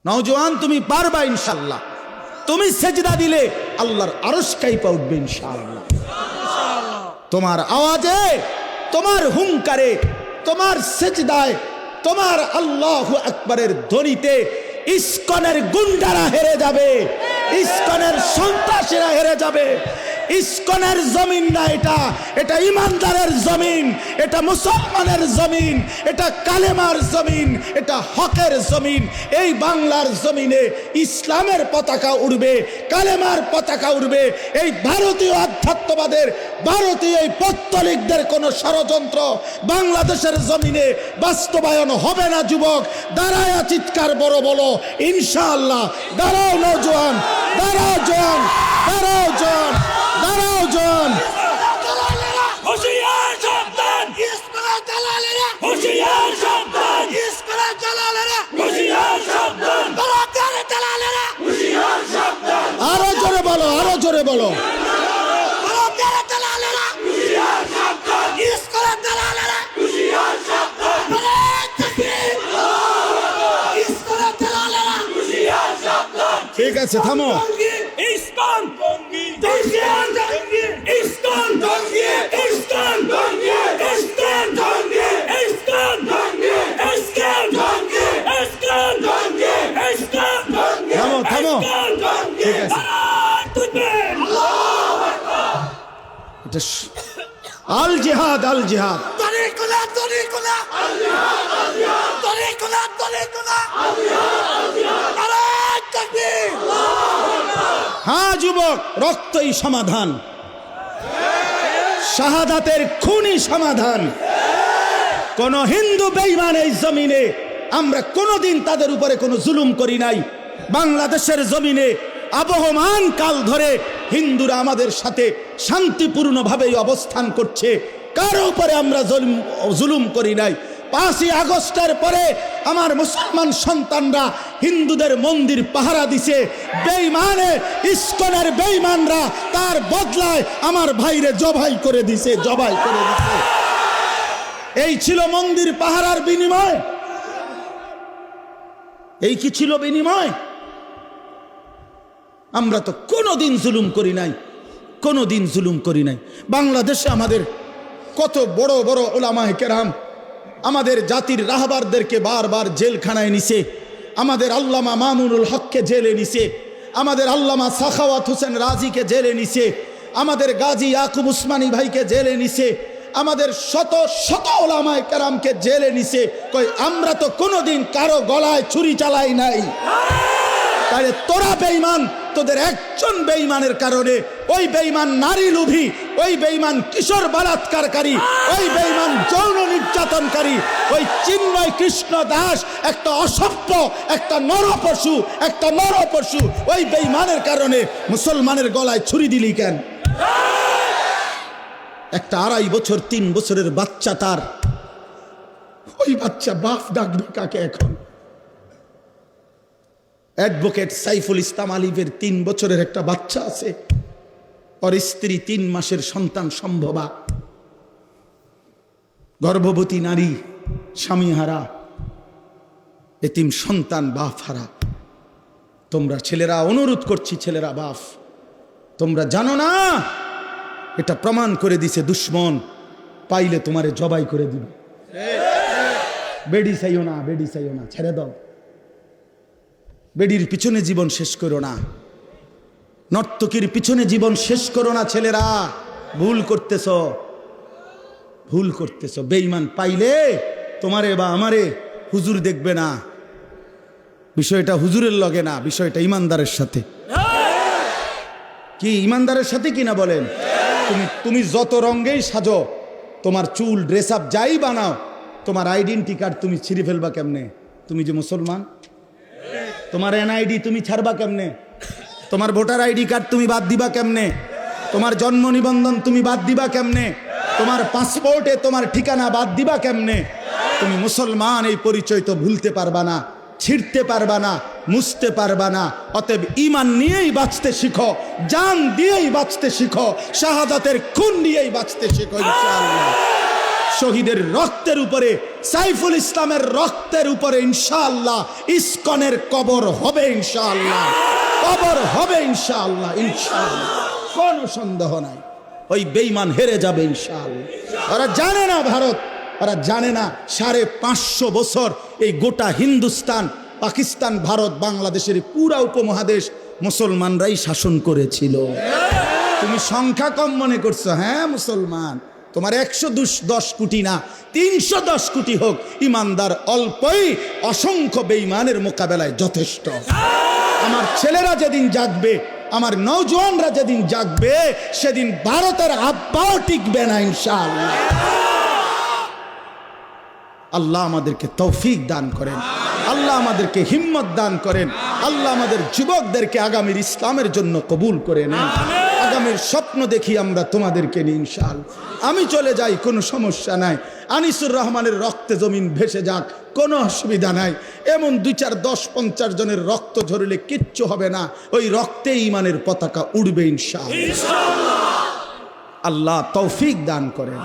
নওজোয়ান তুমি পারবা ইনশাআল্লাহ। তুমি সেজদা দিলে আল্লাহর আরশ কাঁপা উঠবে ইনশাআল্লাহ। তোমার আওয়াজে, তোমার হুঙ্কারে, তোমার সেজদায়, তোমার আল্লাহু আকবারের ধ্বনিতে ইসকনের গুন্ডারা হেরে যাবে, ইসকনের সন্ত্রাসীরা হেরে যাবে। ইসকনের জমিন না এটা, এটা ইমানদারের জমিন, এটা মুসলমানের জমিন, এটা কালেমার জমিন, এটা হকের জমিন। এই বাংলার জমিনে ইসলামের পতাকা উড়বে, কালেমার পতাকা উড়বে। এই ভারতীয় আধ্যাত্মবাদের, ভারতীয় এই পত্তলিকদের কোন ষড়যন্ত্র বাংলাদেশের জমিনে বাস্তবায়ন হবে না। যুবক দাঁড়ায় চিৎকার বড় বলো ইনশাআল্লাহ। দাঁড়াও নওজোয়ান, দাঁড়াও জওয়ান, দাঁড়াও জওয়ান, দাঁড়াও জওয়ান। হুশিয়ার সাবধান, ইসমাইল দালালেরা হুশিয়ার সাবধান, ইসমাইল দালালেরা হুশিয়ার সাবধান, বালাকার দালালেরা হুশিয়ার সাবধান। আরো জোরে বলো, আরো জোরে বলো। বালাকার দালালেরা হুশিয়ার সাবধান, ইসমাইল দালালেরা হুশিয়ার সাবধান। তাকবীর, ইসমাইল দালালেরা হুশিয়ার সাবধান। ঠিক আছে, থামো। ইসলাম জঙ্গি, ইসলাম জঙ্গি, ইসলাম জঙ্গি, ইসলাম জঙ্গি, ইসলাম জঙ্গি, ইসলাম জঙ্গি, ইসলাম জঙ্গি, ইসলাম জঙ্গি, ইসলাম জঙ্গি। থামো, থামো। ঠিক আছে, এটা আল জিহাদ, আল জিহাদ। তরিকুলা, তরিকুলা, আল জিহাদ, আল জিহাদ, তরিকুলা, তরিকুলা, আল জিহাদ, আল জিহাদ। নারায়ে তাকবীর। হ্যাঁ যুবক, রক্তই সমাধান, শাহাদাতের খুনই সমাধান। কোন হিন্দু বেঈমান এই জমিনে আমরা কোনোদিন তাদের উপরে কোনো জুলুম করি নাই। বাংলাদেশের জমিনে আবহমান কাল ধরে হিন্দুরা আমাদের সাথে শান্তিপূর্ণভাবেই অবস্থান করছে, কারো উপরে আমরা জুলুম করি নাই। 5ই আগস্টের পরে আমার মুসলমান সন্তানরা হিন্দুদের মন্দির পাহারা দিছে। বেঈমানে ইসকনের বেঈমানরা তার বদলায় আমার ভাইরে জবাই করে দিছে, জবাই করে দিছে। এই ছিল মন্দির পাহারার বিনিময়? এই কি ছিল বিনিময়? আমরা তো কোনোদিন জুলুম করি নাই, কোনোদিন জুলুম করি নাই। বাংলাদেশে আমাদের কত বড় বড় উলামায়ে কেরাম আমাদের জাতির রাহবারদেরকে বারবার জেলখানায় নিছে। আমাদের আল্লামা মামুনুল হককে জেলে নিছে, আমাদের আল্লামা সাখাওয়াত হোসেন রাজিকে জেলে নিছে, আমাদের গাজী ইয়াকুব উসমানী ভাইকে জেলে নিছে, আমাদের শত শত উলামায়ে কেরামকে জেলে নিছে। কই আমরা তো কোনোদিন কারো গলায় ছুরি চালাই নাই। তাহলে তোরা বেঈমান, তোদের একজন বেঈমানের কারণে ওই বেঈমান নারী লোভী, ওই বেঈমান কিশোর বলাৎকারকারী, ওই বেঈমান যৌন নির্যাতনকারী, ওই চিন্ময় কৃষ্ণ দাস একটা অসভ্য, একটা নরপশু, একটা নরপশু, ওই বেঈমানের কারণে মুসলমানের গলায় ছুরি দিলি কেন? একটা 2.5 বছর 3 বছরের বাচ্চা, তার ওই বাচ্চা বাপ ডাকবে কাকে এখন? অ্যাডভোকেট সাইফুল ইসলাম আলিফের 3 বছরের একটা বাচ্চা আছে, ওর স্ত্রী 3 মাসের সন্তান সম্ভবা, গর্ভবতী নারী, স্বামী হারা, এতিম সন্তান, বাপ হারা। তোমরা ছেলেরা, অনুরোধ করছি ছেলেরা, বাপ তোমরা জানো না এটা প্রমাণ করে দিছে দুশ্মন, পাইলে তোমারে জবাই করে দিবে। বেডি চাইও না, বেডি চাইও না, ছেড়ে দাও। বেডির পিছনে জীবন শেষ করো না, নর্তকীর পিছনে জীবন শেষ করো না। ছেলেরা ভুল করতেছ, ভুল করতেছ। বেঈমান পাইলে তোমারে বা আমারে হুজুর দেখবে না। বিষয়টা হুজুরের লগে না, বিষয়টা ইমানদারের সাথে। কি ইমানদারের সাথে কিনা বলেন? তুমি যত রঙেই সাজো, তোমার চুল, ড্রেস আপ যাই বানাও, তোমার আইডেন্টি কার্ড তুমি ছিঁড়ে ফেলবা কেমনে? তুমি যে মুসলমান, তোমার এনআইডি তুমি ছাড়বা কেমনে? তোমার ভোটার আইডি কার্ড তুমি বাদ দিবা কেমনে? তোমার জন্ম নিবন্ধন তুমি বাদ দিবা কেমনে? তোমার পাসপোর্টে তোমার ঠিকানা বাদ দিবা কেমনে? তুমি মুসলমান, এই পরিচয় তো ভুলতে পারবা না, ছিঁড়তে পারবা না, মুছতে পারবা না। অতএব ঈমান নিয়েই বাঁচতে শিখো, জান দিয়েই বাঁচতে শিখো, শাহাদাতের খুন নিয়েই বাঁচতে শিখো ইনশাআল্লাহ। শহীদের রক্তের উপরে, সাইফুল ইসলামের রক্তের উপরে ইনশাআল্লাহ ইসকনের কবর হবে ইনশাআল্লাহ, কবর হবে ইনশাআল্লাহ, ইনশাআল্লাহ, কোনো সন্দেহ নাই। ওই বেঈমান হেরে যাবে ইনশাআল্লাহ। ওরা জানে না ভারত, ওরা জানে না 550 বছর এই গোটা হিন্দুস্তান, পাকিস্তান, ভারত, বাংলাদেশের পুরা উপমহাদেশ মুসলমানরাই শাসন করেছিল। তুমি সংখ্যা কম মনে করছো, হ্যাঁ মুসলমান, তোমার 110 কোটি না 310 কোটি হোক, ইমানদার অল্পই অসংখ্য বেঈমানের মোকাবেলায় যথেষ্ট। আমার ছেলেরা যেদিন জাগবে, আমার নওজোয়ানরা যেদিন জাগবে, সেদিন ভারতের আব্বাও টিকবে না ইনশাআল্লাহ। আল্লাহ আমাদেরকে তৌফিক দান করেন, আল্লাহ আমাদেরকে হিম্মত দান করেন, আল্লাহ আমাদের যুবকদেরকে আগামীর ইসলামের জন্য কবুল করে নেন। আগামীর স্বপ্ন দেখি আমরা তোমাদেরকে নিয়ে ইনশাআল্লাহ। আমি চলে যাই, কোনো সমস্যা নাই। আনিসুর রহমানের রক্তে জমিন ভেসে যাক, কোনো অসুবিধা নাই। এমন 2, 4, 10, 50 জনের রক্ত ঝরলে কিচ্ছু হবে না, ওই রক্তে ঈমানের পতাকা উড়বে ইনশাআল্লাহ। আল্লাহ তৌফিক দান করেন।